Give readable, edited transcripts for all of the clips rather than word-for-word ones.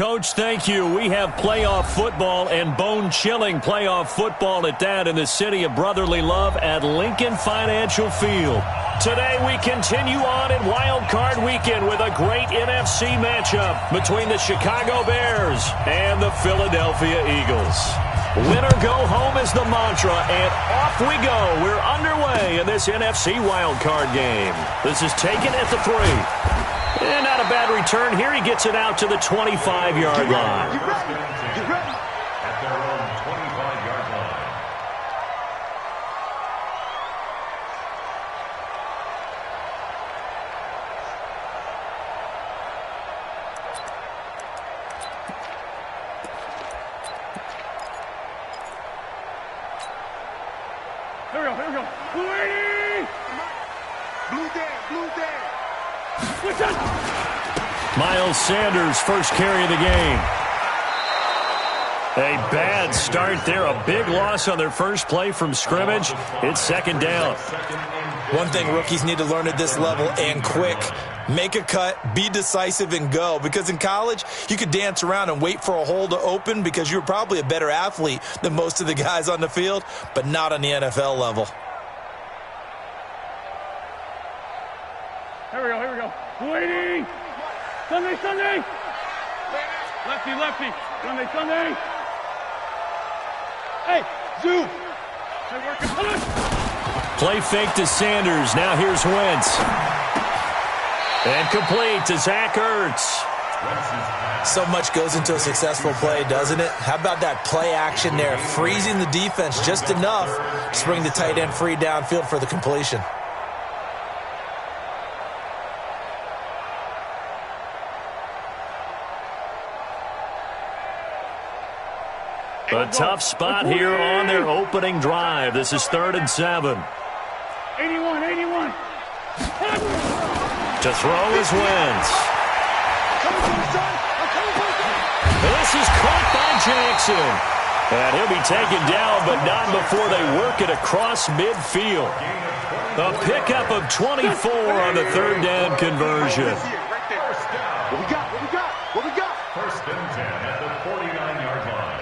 Coach, thank you. We have playoff football and bone-chilling playoff football at that in the city of brotherly love at Lincoln Financial Field. Today we continue on in Wild Card Weekend with a great NFC matchup between the Chicago Bears and the Philadelphia Eagles. Winner go home is the mantra, and off we go. We're underway in this NFC Wild Card game. This is taken at the 3. And not a bad return here. He gets it out to the 25-yard line. Get ready. At their own 25-yard line. Here we go. Blue day. Miles Sanders, first carry of the game. A bad start there. A big loss on their first play from scrimmage. It's second down. One thing rookies need to learn at this level, and quick: make a cut, be decisive, and go. Because in college, you could dance around and wait for a hole to open because you're probably a better athlete than most of the guys on the field, but not on the NFL level. Here we go. Waiting. Sunday. Lefty. Sunday. Hey, zoom. Hey, working. Play fake to Sanders. Now here's Wentz. And complete to Zach Ertz. So much goes into a successful play, doesn't it? How about that play action there? Freezing the defense just enough to bring the tight end free downfield for the completion. A tough spot here on their opening drive. This is 3rd and 7. 81. To throw is Wentz. This is caught by Jackson. And he'll be taken down, but not before they work it across midfield. A pickup of 24 on the 3rd down conversion. What we got? First and 10 at the 49-yard line.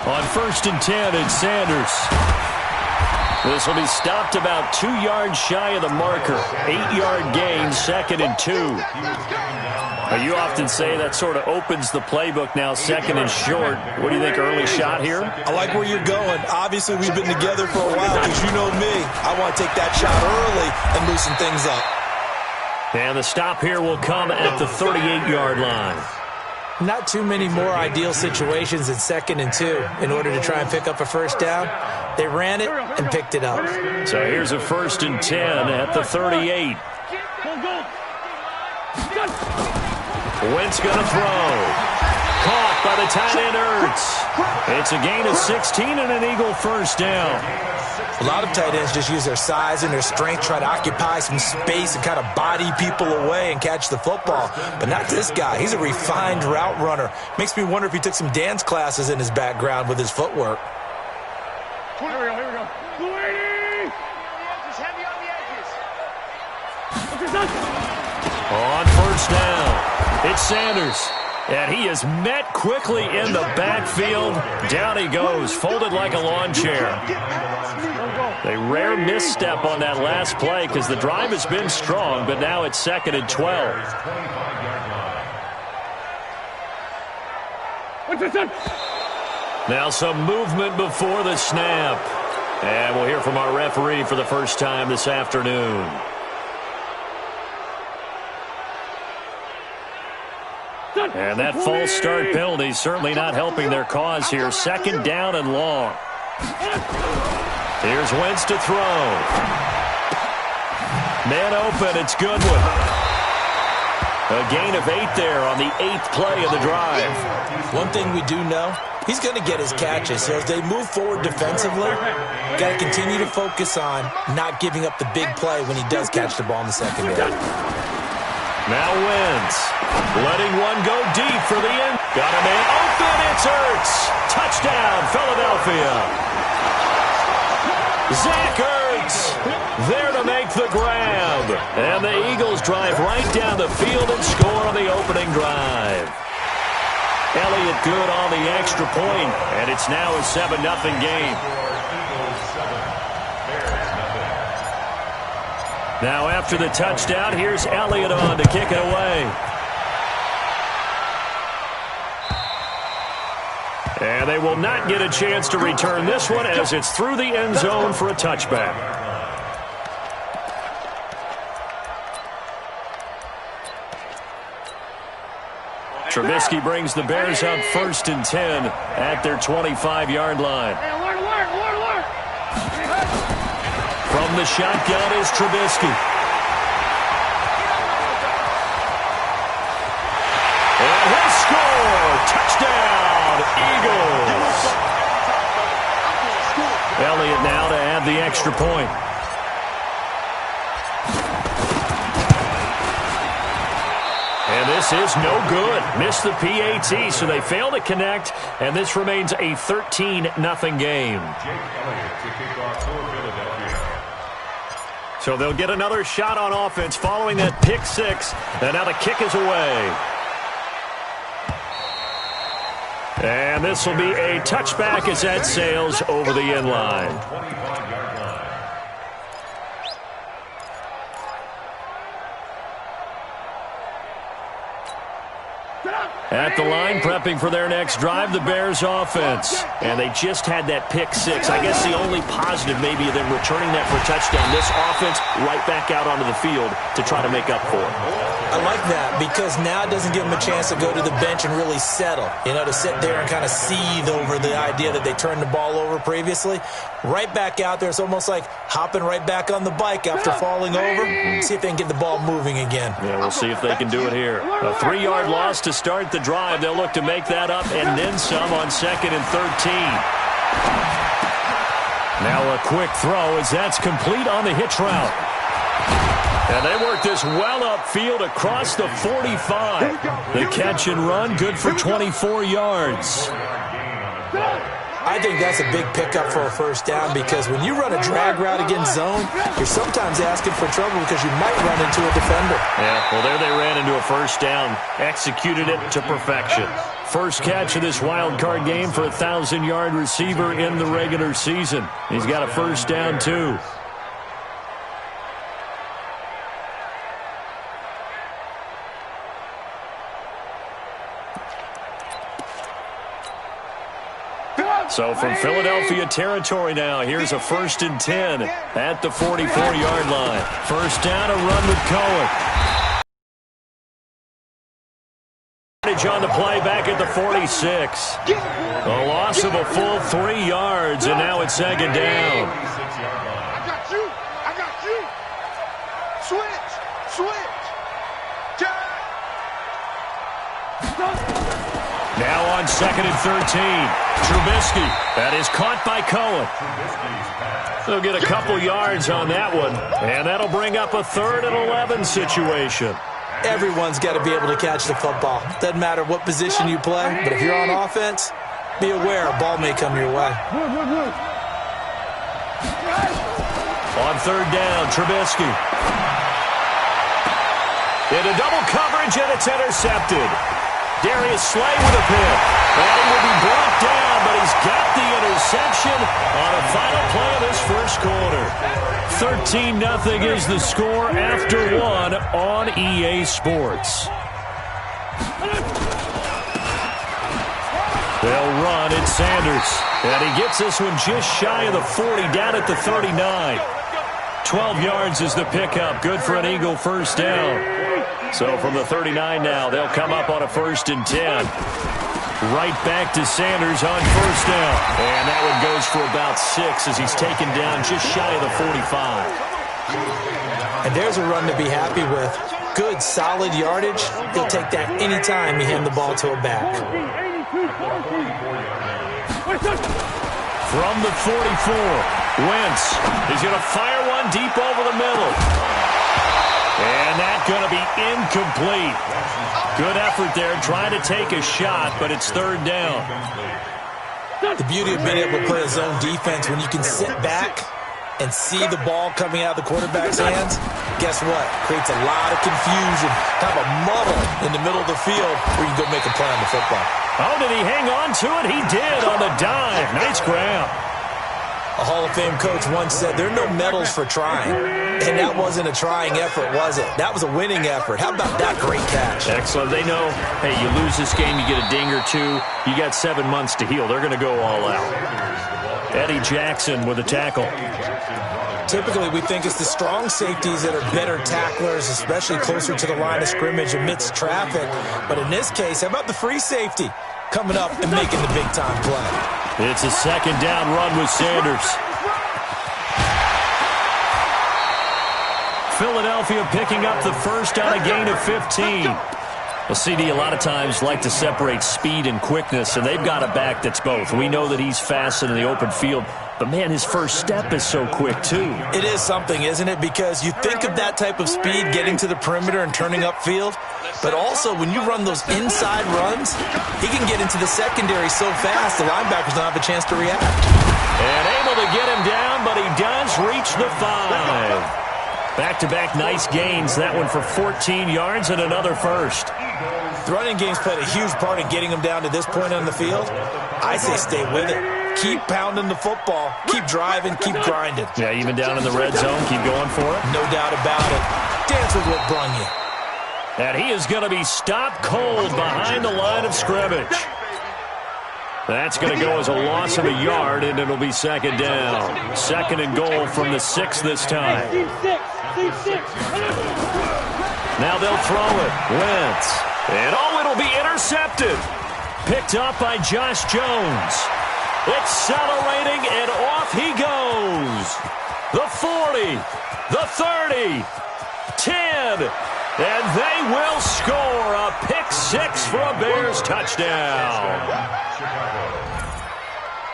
On 1st and 10, it's Sanders. This will be stopped about 2 yards shy of the marker. 8-yard gain, 2nd and 2. You often say that sort of opens the playbook now, 2nd and short. What do you think, early shot here? I like where you're going. Obviously, we've been together for a while because you know me. I want to take that shot early and loosen things up. And the stop here will come at the 38-yard line. Not too many more ideal situations in 2nd and 2 in order to try and pick up a first down. They ran it and picked it up. So here's a 1st and 10 at the 38. Wentz going to throw. Caught by the tight end Ertz. It's a gain of 16 and an Eagle first down. A lot of tight ends just use their size and their strength, try to occupy some space and kind of body people away and catch the football. But not this guy. He's a refined route runner. Makes me wonder if he took some dance classes in his background with his footwork. Here we go. Just heavy on the edges. On first down, it's Sanders. And he is met quickly in the backfield. Down he goes, folded like a lawn chair. A rare misstep on that last play because the drive has been strong, but now it's 2nd and 12. Now some movement before the snap. And we'll hear from our referee for the first time this afternoon. And that false start penalty certainly not helping their cause here. 2nd down and long. Here's Wentz to throw. Man open, it's Goodwin. A gain of 8 there on the 8th play of the drive. One thing we do know, he's going to get his catches. So as they move forward defensively, got to continue to focus on not giving up the big play when he does catch the ball in the secondary. Now Wentz, letting one go deep for the end. Got a man open, it's Ertz. Touchdown, Philadelphia. Zach Ertz Edwards there to make the grab. And the Eagles drive right down the field and score on the opening drive. Elliott good on the extra point, and it's now a 7-0 game. Now after the touchdown, here's Elliott on to kick it away. And they will not get a chance to return this one as it's through the end zone for a touchback. Trubisky brings the Bears up 1st and 10 at their 25-yard line. From the shotgun is Trubisky. And he'll score! Touchdown, Eagles! Elliott now to add the extra point. And this is no good. Missed the PAT, so they fail to connect, and this remains a 13-0 game. So they'll get another shot on offense following that pick six, and now the kick is away. And this will be a touchback as that sails over the end line. At the line, prepping for their next drive, the Bears offense. And they just had that pick six. I guess the only positive maybe of them returning that for a touchdown. This offense right back out onto the field to try to make up for it. I like that because now it doesn't give them a chance to go to the bench and really settle. You know, to sit there and kind of seethe over the idea that they turned the ball over previously. Right back out there. It's almost like hopping right back on the bike after falling over. See if they can get the ball moving again. Yeah, we'll see if they can do it here. A 3-yard loss to start the drive. They'll look to make that up and then some on 2nd and 13. Now a quick throw as that's complete on the hitch route. And they work this well upfield across the 45. The catch and run, good for 24 yards. I think that's a big pickup for a first down because when you run a drag route against zone, you're sometimes asking for trouble because you might run into a defender. Yeah, well, there they ran into a first down, executed it to perfection. First catch of this wild card game for a 1,000-yard receiver in the regular season. He's got a first down, too. So from Philadelphia territory now, here's a 1st and 10 at the 44-yard line. First down, a run with Cohen. On the play back at the 46. A loss of a full 3 yards, and now it's 2nd down. I got you. I got you. Switch. Now on 2nd and 13. Trubisky. That is caught by Cohen. They'll get a couple yards on that one, and that'll bring up a 3rd and 11 situation. Everyone's got to be able to catch the football. Doesn't matter what position you play, but if you're on offense, be aware a ball may come your way. On 3rd down, Trubisky. Into double coverage, and it's intercepted. Darius Slay with a pick. And he will be brought down, but he's got the interception on a final play of this first quarter. 13-0 is the score after 1 on EA Sports. They'll run. It's Sanders. And he gets this one just shy of the 40, down at the 39. 12 yards is the pickup. Good for an Eagle first down. So from the 39 now, they'll come up on a 1st and 10. Right back to Sanders on first down. And that one goes for about 6 as he's taken down just shy of the 45. And there's a run to be happy with. Good, solid yardage. He'll take that anytime you hand the ball to a back. From the 44, Wentz is going to fire one deep over the middle. And that's going to be incomplete. Good effort there trying to take a shot, but it's 3rd down. The beauty of being able to play a zone defense when you can sit back and see the ball coming out of the quarterback's hands, guess what? Creates a lot of confusion, kind of a muddle in the middle of the field where you can go make a play on the football. Oh, did he hang on to it? He did on the dive. Nice grab. A Hall of Fame coach once said, there are no medals for trying. And that wasn't a trying effort, was it? That was a winning effort. How about that great catch? Excellent. They know, hey, you lose this game, you get a ding or two. You got 7 months to heal. They're going to go all out. Eddie Jackson with a tackle. Typically, we think it's the strong safeties that are better tacklers, especially closer to the line of scrimmage amidst traffic. But in this case, how about the free safety coming up and making the big-time play? It's a second down run with Sanders. Philadelphia picking up the first on a gain of 15. Well, CD, a lot of times like to separate speed and quickness, and they've got a back that's both. We know that he's fast in the open field, but, man, his first step is so quick, too. It is something, isn't it? Because you think of that type of speed getting to the perimeter and turning upfield, but also when you run those inside runs, he can get into the secondary so fast the linebackers don't have a chance to react. And able to get him down, but he does reach the 5. Back-to-back nice gains. That one for 14 yards and another first. The running game's played a huge part in getting them down to this point on the field. I say stay with it. Keep pounding the football. Keep driving. Keep grinding. Yeah, even down in the red zone. Keep going for it. No doubt about it. Dance with what brung you. And he is going to be stopped cold behind the line of scrimmage. That's going to go as a loss of a yard, and it'll be second down. Second and goal from the 6 this time. Now they'll throw it. Wentz. And, oh, it'll be intercepted. Picked up by Josh Jones. Accelerating, and off he goes. The 40, the 30, 10, and they will score a pick 6 for a Bears touchdown.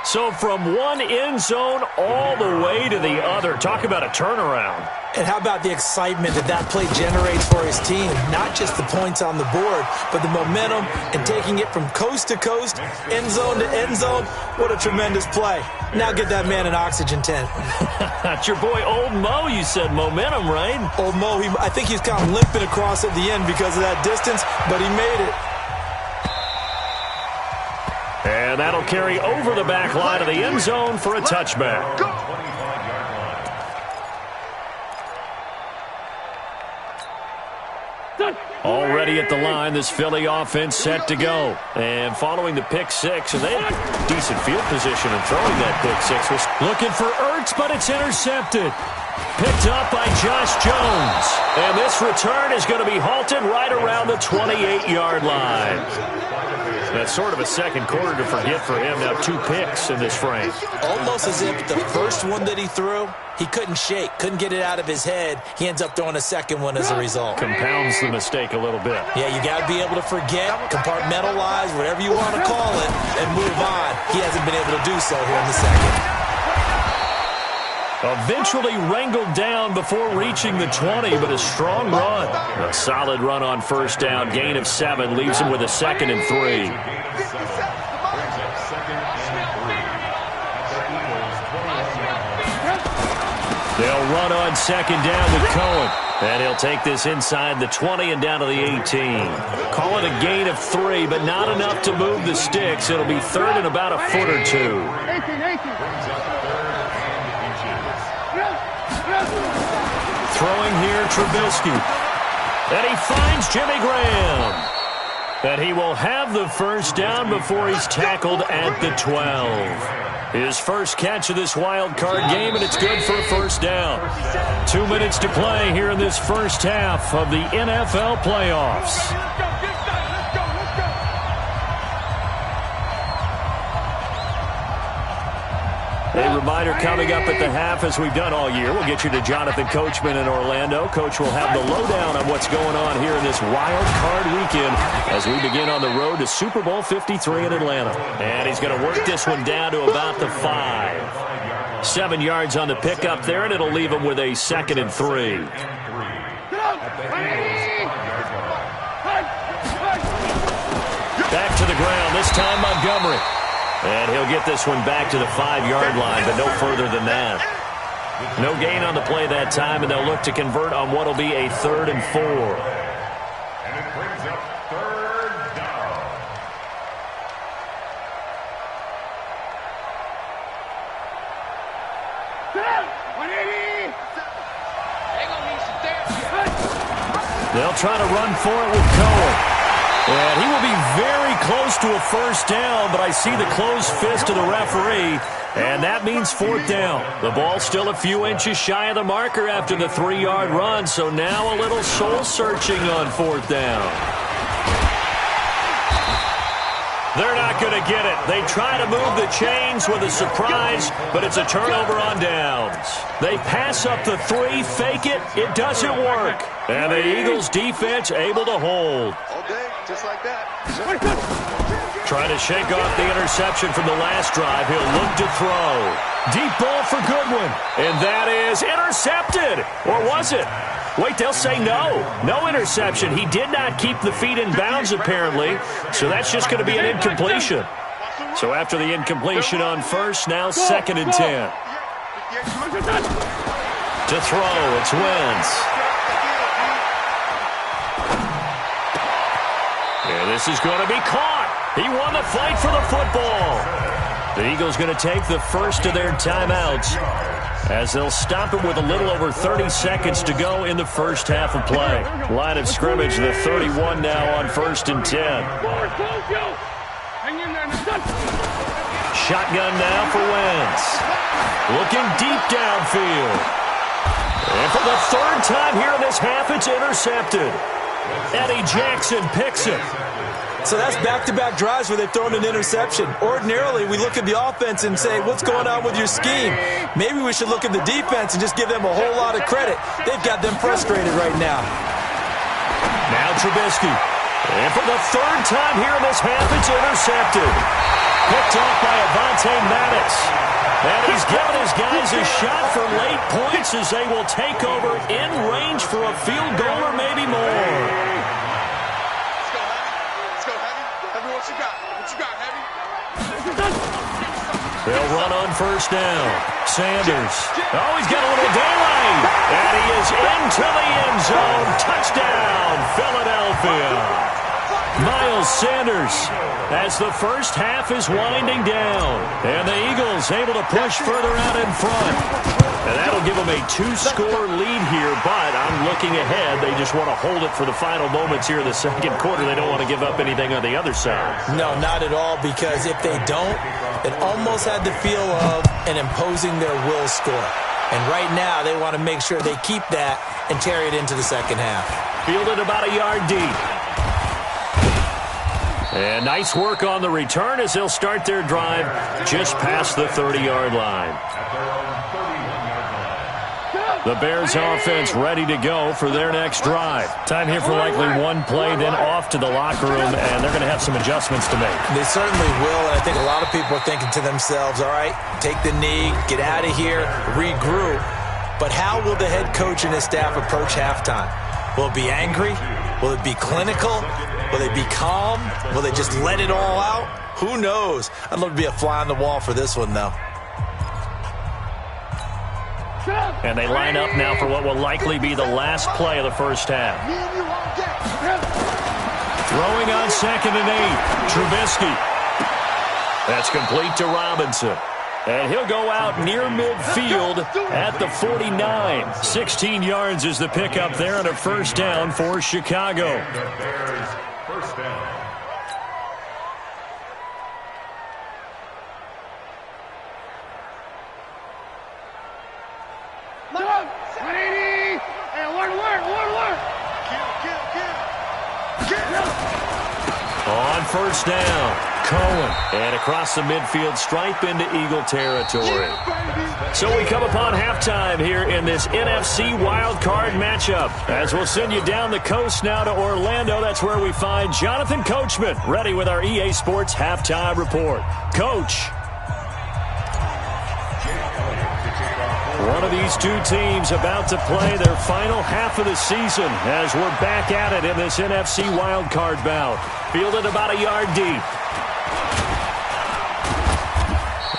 So from one end zone all the way to the other. Talk about a turnaround. And how about the excitement that play generates for his team? Not just the points on the board, but the momentum and taking it from coast to coast, end zone to end zone. What a tremendous play. Now get that man an oxygen tent. That's your boy Old Mo. You said momentum, right? Old Mo, I think he's kind of limping across at the end because of that distance, but he made it. And that'll carry over the back line of the end zone for a touchback. Already at the line, this Philly offense set to go. And following the pick 6, and they had decent field position in throwing that pick 6. Was looking for Ertz, but it's intercepted. Picked up by Josh Jones. And this return is going to be halted right around the 28-yard line. That's sort of a second quarter to forget for him. Now 2 picks in this frame. Almost as if the first one that he threw, he couldn't shake, couldn't get it out of his head. He ends up throwing a second one as a result. Compounds the mistake a little bit. Yeah, you got to be able to forget, compartmentalize, whatever you want to call it, and move on. He hasn't been able to do so here in the second. Eventually wrangled down before reaching the 20, but a strong run. A solid run on first down. Gain of 7 leaves him with a 2nd and 3. They'll run on second down with Cohen. And he'll take this inside the 20 and down to the 18. Call it a gain of 3, but not enough to move the sticks. It'll be 3rd and about a foot or 2. Throwing here, Trubisky. And he finds Jimmy Graham. And he will have the first down before he's tackled at the 12. His first catch of this wild card game, and it's good for a first down. 2 minutes to play here in this first half of the NFL playoffs. A reminder coming up at the half, as we've done all year. We'll get you to Jonathan Coachman in Orlando. Coach will have the lowdown on what's going on here in this wild card weekend as we begin on the road to Super Bowl 53 in Atlanta. And he's going to work this one down to about the 5. 7 yards on the pickup there, and it'll leave him with a 2nd and 3. Back to the ground, this time Montgomery. And he'll get this one back to the 5-yard line, but no further than that. No gain on the play that time, and they'll look to convert on what will be a 3rd and 4. And it brings up 3rd down. They'll try to run for it with Cohen. And he will be very close to a 1st down, but I see the closed fist of the referee, and that means 4th down. The ball's still a few inches shy of the marker after the 3-yard run, so now a little soul-searching on 4th down. They're not going to get it. They try to move the chains with a surprise, but it's a turnover on downs. They pass up the 3, fake it. It doesn't work. And the Eagles defense able to hold. Okay, just like that. Trying to shake off the interception from the last drive. He'll look to throw. Deep ball for Goodwin. And that is intercepted. Or was it? Wait, they'll say no. No interception. He did not keep the feet in bounds, apparently. So that's just going to be an incompletion. So after the incompletion on 1st, now 2nd and 10. To throw, it's Wentz. And this is going to be caught. He won the fight for the football. The Eagles going to take the first of their timeouts as they'll stop it with a little over 30 seconds to go in the first half of play. Line of scrimmage, the 31 now on 1st and 10. Shotgun now for Wentz. Looking deep downfield. And for the 3rd time here in this half, it's intercepted. Eddie Jackson picks it. So that's back-to-back drives where they've thrown an interception. Ordinarily, we look at the offense and say, what's going on with your scheme? Maybe we should look at the defense and just give them a whole lot of credit. They've got them frustrated right now. Now Trubisky. And for the 3rd time here in this half, it's intercepted. Picked off by Avonte Maddox. And he's given his guys a shot for late points as they will take over in range for a field goal or maybe more. Let's go, Heavy. Heavy, what you got? What you got, Heavy? They'll run on 1st down. Sanders. Oh, he's got a little daylight. And he is into the end zone. Touchdown, Philadelphia. Miles Sanders as the first half is winding down. And the Eagles able to push further out in front. And that'll give them a 2-score lead here, but I'm looking ahead. They just want to hold it for the final moments here in the 2nd quarter. They don't want to give up anything on the other side. No, not at all, because if they don't, it almost had the feel of an imposing their will score. And right now, they want to make sure they keep that and carry it into the 2nd half. Fielded about a yard deep. And nice work on the return as they'll start their drive just past the 30-yard line. The Bears offense ready to go for their next drive. Time here for likely one play, then off to the locker room, and they're going to have some adjustments to make. They certainly will, and I think a lot of people are thinking to themselves, all right, take the knee, get out of here, regroup. But how will the head coach and his staff approach halftime? Will it be angry? Will it be clinical? Will they be calm? Will they just let it all out? Who knows? I'd love to be a fly on the wall for this one, though. And they line up now for what will likely be the last play of the first half. Throwing on 2nd and 8. Trubisky. That's complete to Robinson. And he'll go out near midfield at the 49. 16 yards is the pickup there and a 1st down for Chicago. Bears, 1st down. On 1st down, Cohen. And across the midfield stripe into Eagle territory. So we come upon halftime here in this NFC wildcard matchup. As we'll send you down the coast now to Orlando, that's where we find Jonathan Coachman, ready with our EA Sports halftime report. Coach. One of these two teams about to play their final half of the season as we're back at it in this NFC wildcard bout. Fielded about a yard deep.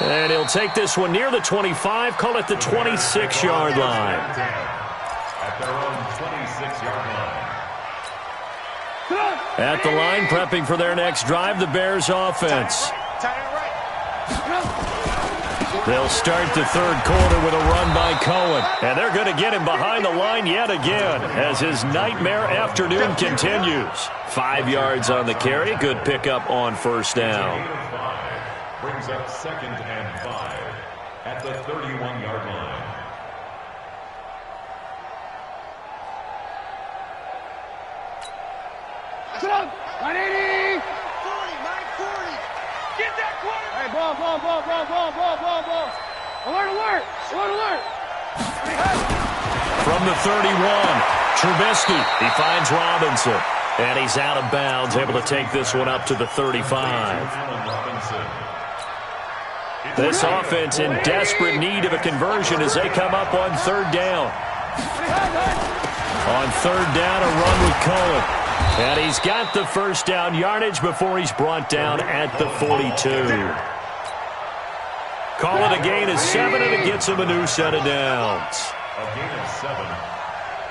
And he'll take this one near the 25, call it the 26-yard line. At their own 26-yard line. At the line, prepping for their next drive, the Bears offense. They'll start the third quarter with a run by Cohen. And they're going to get him behind the line yet again as his nightmare afternoon continues. 5 yards on the carry. Good pickup on first down. Brings up 2nd and 5 at the 31-yard line. Get up! 180! 40! Get that quarter! Hey, ball! Alert! From the 31, Trubisky. He finds Robinson. And he's out of bounds, able to take this one up to the 35. This offense in desperate need of a conversion as they come up on third down. On third down, a run with Cohen. And he's got the first down yardage before he's brought down at the 42. Call it a gain of 7, and it gets him a new set of downs. A gain of 7.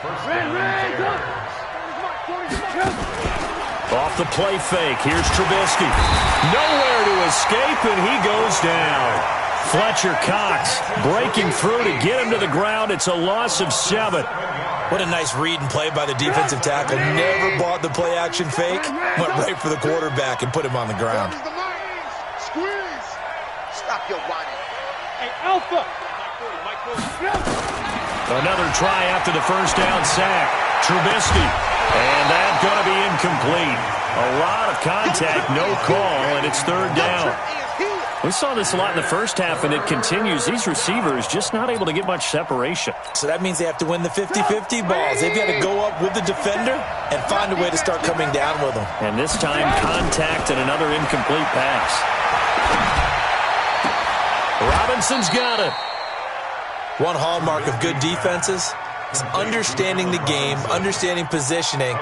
First down. Off the play fake, here's Trubisky. Nowhere to escape, and he goes down. Fletcher Cox breaking through to get him to the ground. It's a loss of 7. What a nice read and play by the defensive tackle. Never bought the play-action fake. Went right for the quarterback and put him on the ground. Squeeze! Stop your whining. Hey, Alpha! Another try after the first down sack. Trubisky. And that's going to be incomplete. A lot of contact, no call, and it's third down. We saw this a lot in the first half, and it continues. These receivers just not able to get much separation. So that means they have to win the 50-50 balls. They've got to go up with the defender and find a way to start coming down with them. And this time, contact and another incomplete pass. Robinson's got it. One hallmark of good defenses is understanding the game, understanding positioning,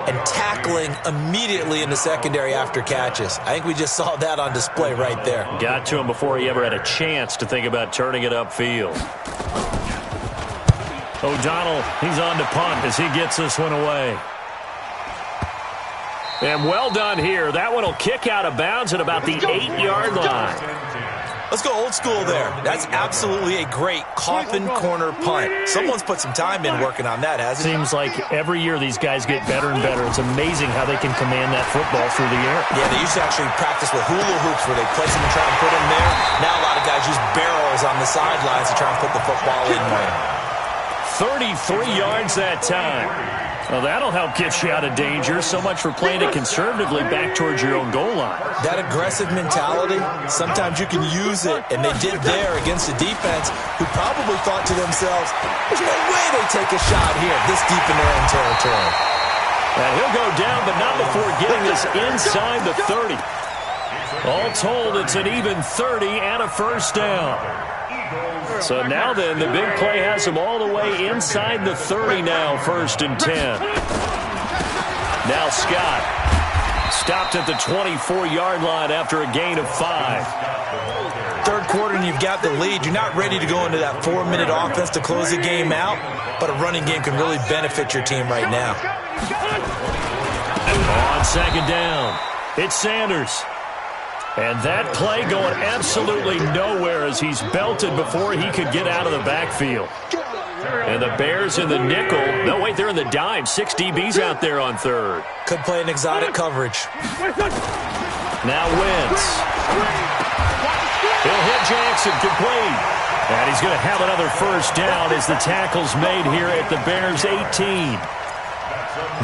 and tackling immediately in the secondary after catches. I think we just saw that on display right there. Got to him before he ever had a chance to think about turning it upfield. O'Donnell, he's on to punt as he gets this one away. And well done here. That one will kick out of bounds at about the 8-yard line. Let's go old school there. That's absolutely a great coffin corner punt. Someone's put some time in working on that, hasn't it? Seems like every year these guys get better and better. It's amazing how they can command that football through the air. Yeah, they used to actually practice with hula hoops where they place them and try and put them there. Now a lot of guys use barrels on the sidelines to try and put the football in there. 33 yards that time. Well, that'll help get you out of danger. So much for playing it conservatively back towards your own goal line. That aggressive mentality, sometimes you can use it, and they did there against a defense who probably thought to themselves, there's no way they take a shot here this deep in their own territory. And he'll go down, but not before getting this inside the 30. All told, it's an even 30 and a first down. So now then, the big play has him all the way inside the 30 now, 1st and 10. Now Scott stopped at the 24-yard line after a gain of 5. Third quarter and you've got the lead. You're not ready to go into that 4-minute offense to close the game out, but a running game can really benefit your team right now. On second down, it's Sanders. And that play going absolutely nowhere as he's belted before he could get out of the backfield. And the Bears in the nickel. No, wait, they're in the dime. 6 DBs out there on third. Could play an exotic coverage. Now Wentz. He'll hit Jackson, complete. And he's going to have another first down as the tackle's made here at the Bears' 18.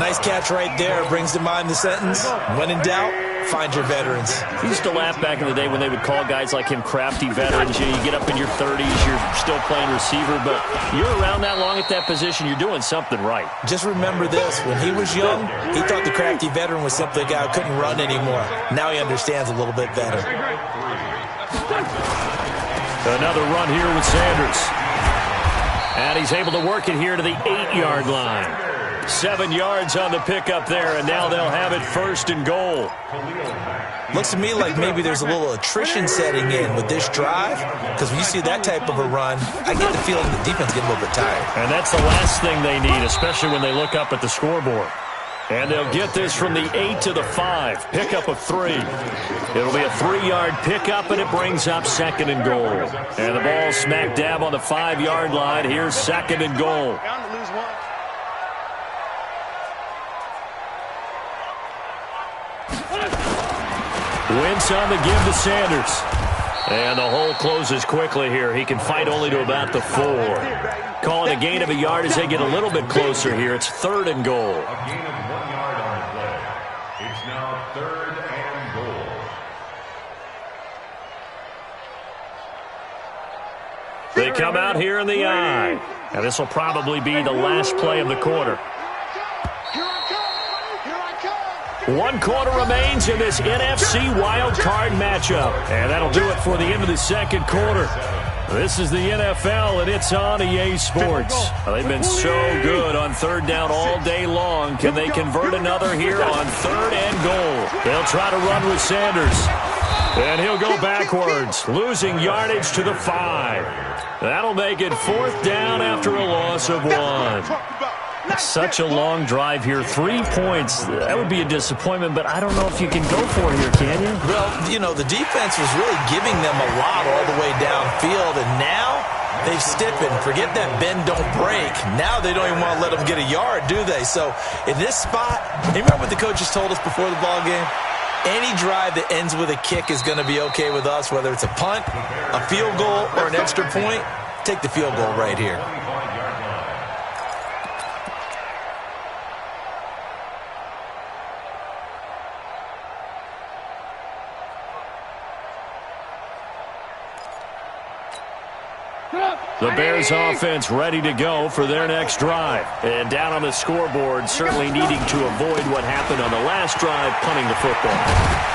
Nice catch right there. Brings to mind the sentence, when in doubt, find your veterans. He used to laugh back in the day when they would call guys like him crafty veterans. You get up in your 30s, you're still playing receiver, but you're around that long at that position, you're doing something right. Just remember this. When he was young, he thought the crafty veteran was simply a guy who couldn't run anymore. Now he understands a little bit better. Another run here with Sanders. And he's able to work it here to the 8-yard line. 7 yards on the pickup there, and now they'll have it 1st and goal. Looks to me like maybe there's a little attrition setting in with this drive, because when you see that type of a run, I get the feeling the defense getting a little bit tired. And that's the last thing they need, especially when they look up at the scoreboard. And they'll get this from the 8 to the 5. Pickup of 3. It'll be a 3-yard pickup, and it brings up 2nd and goal. And the ball smack dab on the 5-yard line. Here's 2nd and goal. Wentz on the give to Sanders. And the hole closes quickly here. He can fight only to about the 4. Calling a gain of a yard as they get a little bit closer here. It's 3rd and goal. A gain of 1 yard on the play. It's now 3rd and goal. They come out here in the I. And this will probably be the last play of the quarter. 1 quarter remains in this NFC wild card matchup. And that'll do it for the end of the 2nd quarter. This is the NFL, and it's on EA Sports. They've been so good on 3rd down all day long. Can they convert another here on 3rd and goal? They'll try to run with Sanders. And he'll go backwards, losing yardage to the 5. That'll make it 4th down after a loss of 1. Such a long drive here. 3 points. That would be a disappointment, but I don't know if you can go for it here, can you? Well, you know, the defense was really giving them a lot all the way downfield, and now they've stiffened. Forget that bend, don't break. Now they don't even want to let them get a yard, do they? So in this spot, you remember what the coaches told us before the ball game? Any drive that ends with a kick is going to be okay with us, whether it's a punt, a field goal, or an extra point. Take the field goal right here. The Bears offense ready to go for their next drive. And down on the scoreboard, certainly needing to avoid what happened on the last drive, punting the football.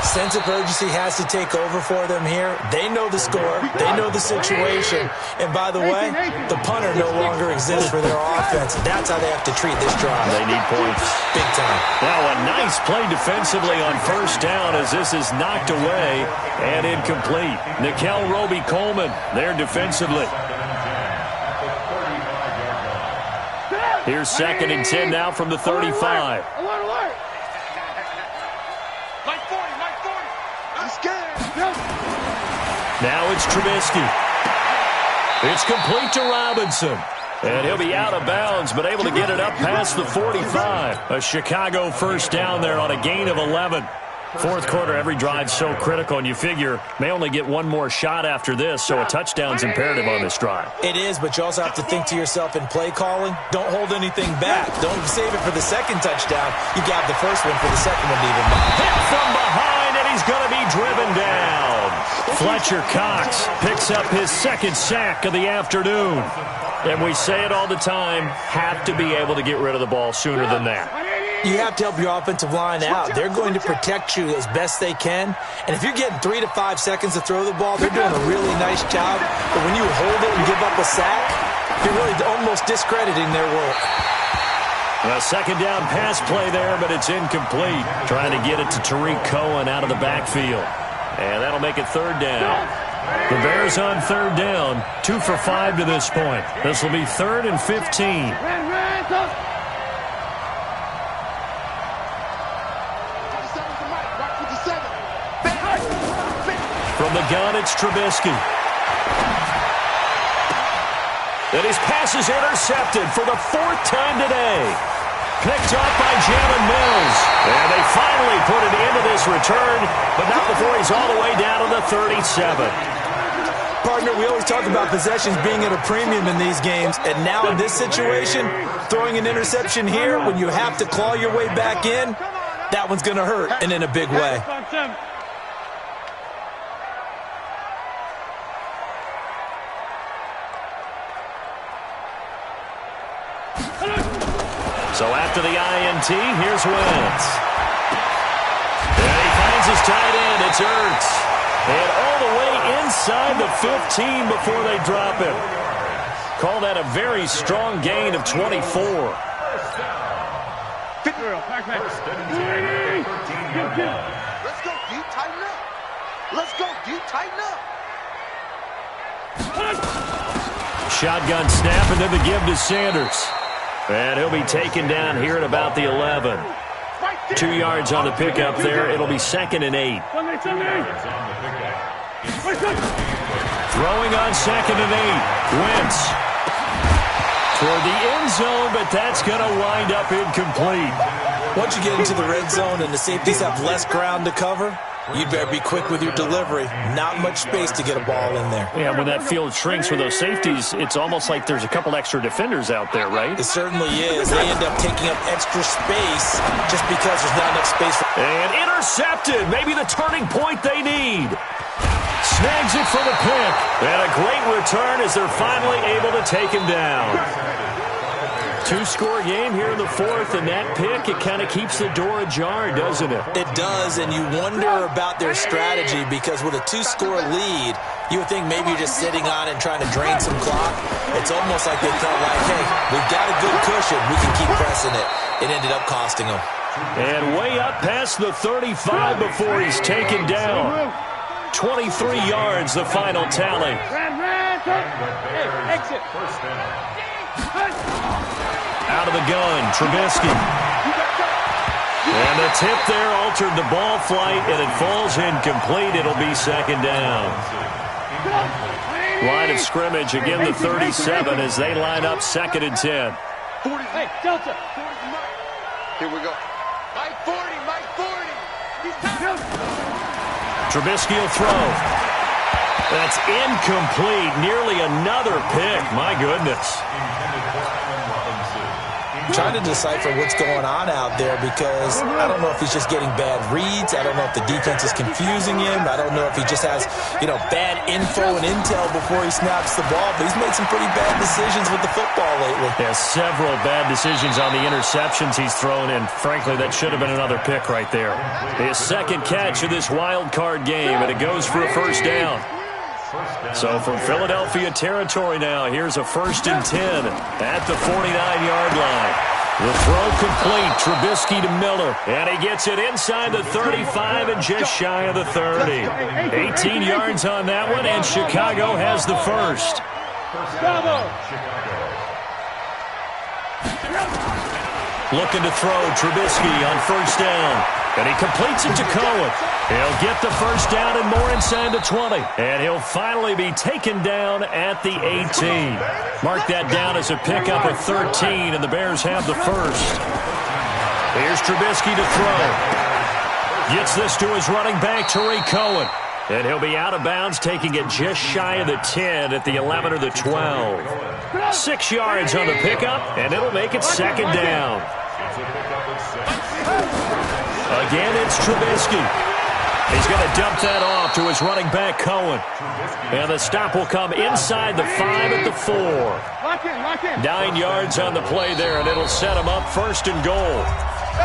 Sense of urgency has to take over for them here. They know the score. They know the situation. And by the way, the punter no longer exists for their offense. That's how they have to treat this drive. They need points. Big time. Now a nice play defensively on 1st down as this is knocked away and incomplete. Nickel Roby-Coleman there defensively. Here's 2nd and 10 now from the 35. Now it's Trubisky. It's complete to Robinson. And he'll be out of bounds, but able to get it up past the 45. A Chicago 1st down there on a gain of 11. 4th quarter, every drive's so critical, and you figure may only get one more shot after this, so a touchdown's imperative on this drive. It is, but you also have to think to yourself in play calling, don't hold anything back. Don't save it for the 2nd touchdown. You got the 1st one for the 2nd one to even buy. Hit from behind, and he's going to be driven down. Fletcher Cox picks up his 2nd sack of the afternoon. And we say it all the time, have to be able to get rid of the ball sooner than that. You have to help your offensive line out. They're going to protect you as best they can. And if you're getting 3 to 5 seconds to throw the ball, they're doing a really nice job. But when you hold it and give up a sack, you're really almost discrediting their work. A 2nd down pass play there, but it's incomplete. Trying to get it to Tariq Cohen out of the backfield. And that'll make it 3rd down. The Bears on 3rd down, 2 for 5 to this point. This will be 3rd and 15. From the gun, it's Trubisky. And his pass is intercepted for the 4th time today. Picked off by Jalen Mills. And they finally put an end to this return, but not before he's all the way down to the 37. Partner, we always talk about possessions being at a premium in these games, and now in this situation, throwing an interception here when you have to claw your way back in, that one's going to hurt, and in a big way. So after the INT, here's Wentz. And he finds his tight end. It's Ertz. And all the way inside the 15 before they drop him. Call that a very strong gain of 24. First and 10 at the 13-yard line. Let's go, D. Tighten up. Let's go, D. Tighten up. Shotgun snap, and then the give to Sanders. And he'll be taken down here at about the 11. 2 yards on the pickup there. It'll be 2nd and 8. Throwing on 2nd and 8. Wentz toward the end zone, but that's going to wind up incomplete. Once you get into the red zone and the safeties have less ground to cover, you'd better be quick with your delivery. Not much space to get a ball in there. Yeah, when that field shrinks with those safeties, it's almost like there's a couple extra defenders out there, right? It certainly is. They end up taking up extra space just because there's not enough space. And intercepted. Maybe the turning point they need. Snags it for the pick. And a great return as they're finally able to take him down. 2-score game here in the 4th, and that pick, it kind of keeps the door ajar, doesn't it? It does, and you wonder about their strategy because with a 2-score lead, you would think maybe you're just sitting on it and trying to drain some clock. It's almost like they felt like, hey, we've got a good cushion. We can keep pressing it. It ended up costing them. And way up past the 35 before he's taken down. 23 yards, the final tally. Exit. Out of the gun, Trubisky. And the tip there altered the ball flight, and it falls incomplete. It'll be 2nd down. Line of scrimmage, again the 37 as they line up 2nd and 10. 40. Hey, Delta. Here we go. Mike 40, Mike 40. Trubisky will throw. That's incomplete. Nearly another pick. My goodness. Trying to decipher what's going on out there because I don't know if he's just getting bad reads. I don't know if the defense is confusing him. I don't know if he just has, bad info and intel before he snaps the ball. But he's made some pretty bad decisions with the football lately. Yeah, several bad decisions on the interceptions he's thrown, and frankly, that should have been another pick right there. His 2nd catch of this wild card game, and it goes for a 1st down. So from Philadelphia territory now, here's a 1st and 10 at the 49-yard line. The throw complete, Trubisky to Miller, and he gets it inside the 35 and just shy of the 30. 18 yards on that one, and Chicago has the first. Looking to throw, Trubisky on 1st down. And he completes it to Cohen. He'll get the 1st down and more inside the 20. And he'll finally be taken down at the 18. Mark that down as a pickup of 13, and the Bears have the first. Here's Trubisky to throw. Gets this to his running back, Tariq Cohen. And he'll be out of bounds, taking it just shy of the 10 at the 11 or the 12. 6 yards on the pickup, and it'll make it 2nd down. Again, it's Trubisky. He's going to dump that off to his running back, Cohen. And the stop will come inside the 5 at the 4. 9 yards on the play there, and it'll set him up 1st and goal.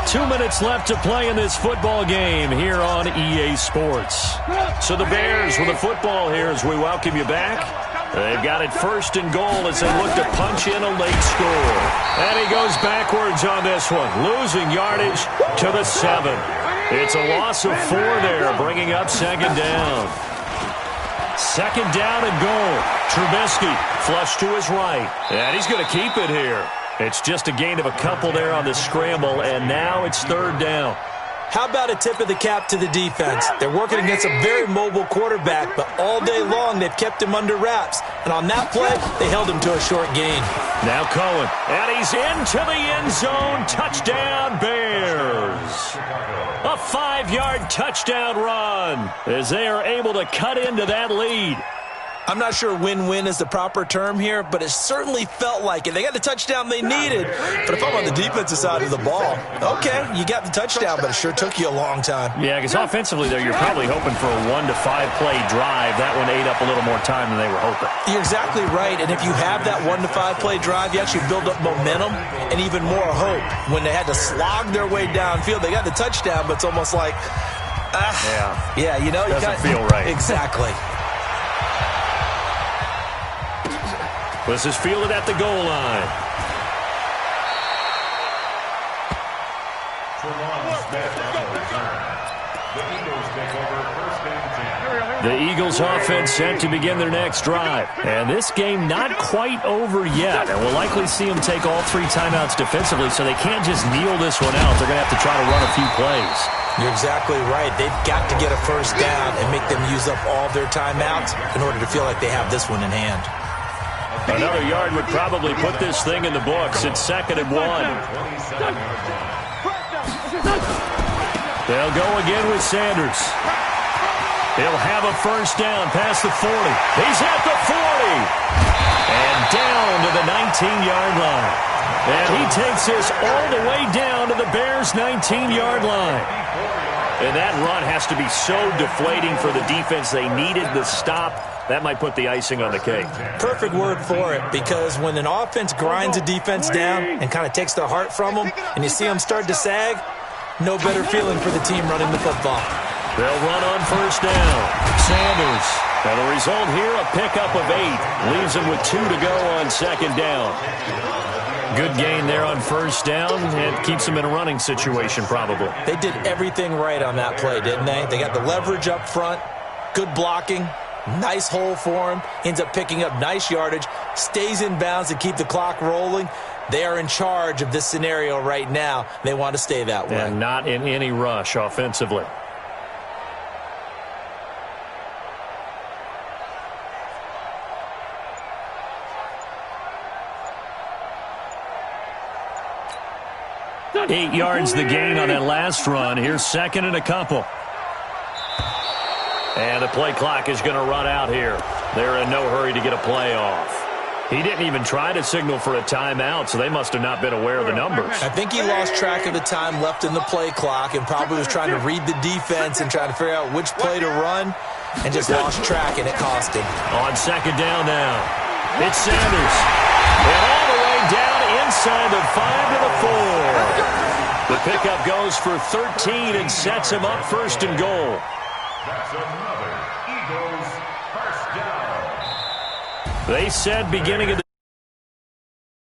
2 minutes left to play in this football game here on EA Sports. So the Bears with the football here as we welcome you back. They've got it 1st and goal as they look to punch in a late score. And he goes backwards on this one, losing yardage to the 7. It's a loss of 4 there, bringing up 2nd down. 2nd down and goal. Trubisky flush to his right, and he's going to keep it here. It's just a gain of a couple there on the scramble, and now it's 3rd down. How about a tip of the cap to the defense? They're working against a very mobile quarterback, but all day long they've kept him under wraps. And on that play, they held him to a short gain. Now Cohen, and he's into the end zone. Touchdown, Bears. A 5-yard touchdown run as they are able to cut into that lead. I'm not sure win-win is the proper term here, but it certainly felt like it. They got the touchdown they needed, but if I'm on the defensive side of the ball, okay, you got the touchdown, but it sure took you a long time. Yeah, because offensively there, you're probably hoping for a 1 to 5 play drive. That one ate up a little more time than they were hoping. You're exactly right, and if you have that 1 to 5 play drive, you actually build up momentum and even more hope. When they had to slog their way downfield, they got the touchdown, but it's almost like, yeah, you know, doesn't feel right. Exactly. This is fielded at the goal line. The Eagles offense set to begin their next drive. And this game not quite over yet. And we'll likely see them take all 3 timeouts defensively, so they can't just kneel this one out. They're going to have to try to run a few plays. You're exactly right. They've got to get a first down and make them use up all their timeouts in order to feel like they have this one in hand. Another yard would probably put this thing in the books. It's 2nd and 1. They'll go again with Sanders. He'll have a first down past the 40. He's at the 40. And down to the 19-yard line. And he takes this all the way down to the Bears' 19-yard line. And that run has to be so deflating for the defense. They needed the stop. That might put the icing on the cake. Perfect word for it, because when an offense grinds a defense down and kind of takes the heart from them, and you see them start to sag, no better feeling for the team running the football. They'll run on first down. Sanders. And the result here, a pickup of 8. Leaves them with 2 to go on 2nd down. Good gain there on first down, and keeps them in a running situation probably. They did everything right on that play, didn't they? They got the leverage up front, good blocking, nice hole for him, ends up picking up nice yardage, stays in bounds to keep the clock rolling. They are in charge of this scenario right now. They want to stay that way. And not in any rush offensively. Eight yards the gain on that last run. Here's 2nd and a couple. And the play clock is going to run out here. They're in no hurry to get a play off. He didn't even try to signal for a timeout, so they must have not been aware of the numbers. I think he lost track of the time left in the play clock and probably was trying to read the defense and trying to figure out which play to run, and just lost track, and it cost him. On 2nd down now, it's Sanders. And all the way down inside the 5 to the 4. The pickup goes for 13 and sets him up 1st and goal. That's another Eagles first down. They said beginning of the